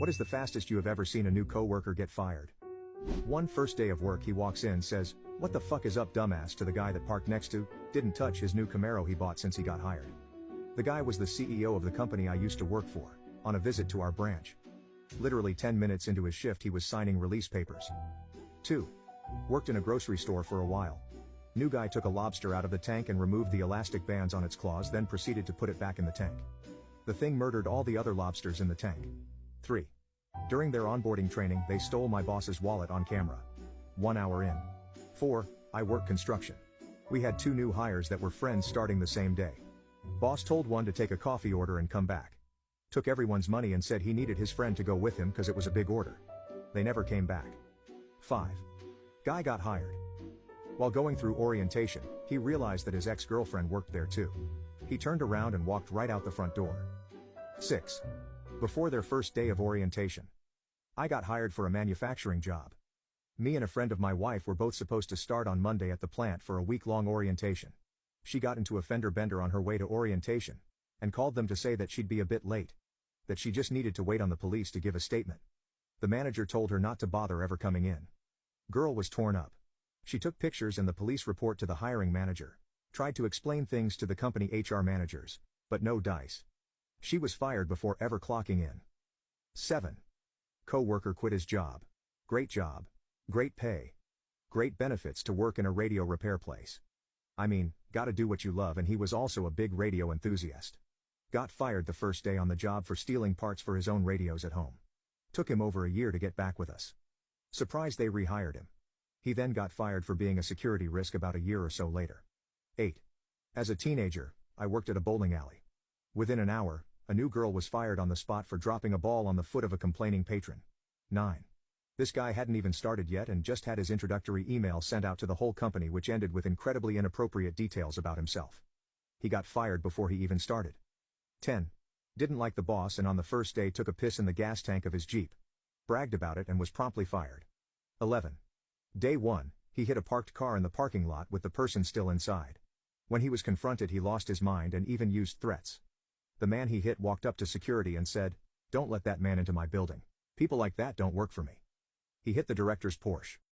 What is the fastest you have ever seen a new coworker get fired? One first day of work he walks in says, "What the fuck is up dumbass," to the guy that parked next to, didn't touch his new Camaro he bought since he got hired. The guy was the CEO of the company I used to work for, on a visit to our branch. Literally 10 minutes into his shift he was signing release papers. 2. Worked in a grocery store for a while. New guy took a lobster out of the tank and removed the elastic bands on its claws, then proceeded to put it back in the tank. The thing murdered all the other lobsters in the tank. 3. During their onboarding training they stole my boss's wallet on camera. 1 hour in. 4. I work construction. We had 2 new hires that were friends starting the same day. Boss told one to take a coffee order and come back. Took everyone's money and said he needed his friend to go with him cause it was a big order. They never came back. 5. Guy got hired. While going through orientation, he realized that his ex-girlfriend worked there too. He turned around and walked right out the front door. 6. Before their first day of orientation. I got hired for a manufacturing job. Me and a friend of my wife were both supposed to start on Monday at the plant for a week-long orientation. She got into a fender bender on her way to orientation, and called them to say that she'd be a bit late. That she just needed to wait on the police to give a statement. The manager told her not to bother ever coming in. Girl was torn up. She took pictures and the police report to the hiring manager. Tried to explain things to the company HR managers, but no dice. She was fired before ever clocking in. 7. Co-worker quit his job. Great job. Great pay. Great benefits to work in a radio repair place. I mean, gotta do what you love, and he was also a big radio enthusiast. Got fired the first day on the job for stealing parts for his own radios at home. Took him over a year to get back with us. Surprised they rehired him. He then got fired for being a security risk about a year or so later. 8. As a teenager, I worked at a bowling alley. Within an hour, a new girl was fired on the spot for dropping a ball on the foot of a complaining patron. 9. This guy hadn't even started yet and just had his introductory email sent out to the whole company, which ended with incredibly inappropriate details about himself. He got fired before he even started. 10. Didn't like the boss and on the first day took a piss in the gas tank of his Jeep. Bragged about it and was promptly fired. 11. Day 1, he hit a parked car in the parking lot with the person still inside. When he was confronted he lost his mind and even used threats. The man he hit walked up to security and said, "Don't let that man into my building. People like that don't work for me." He hit the director's Porsche.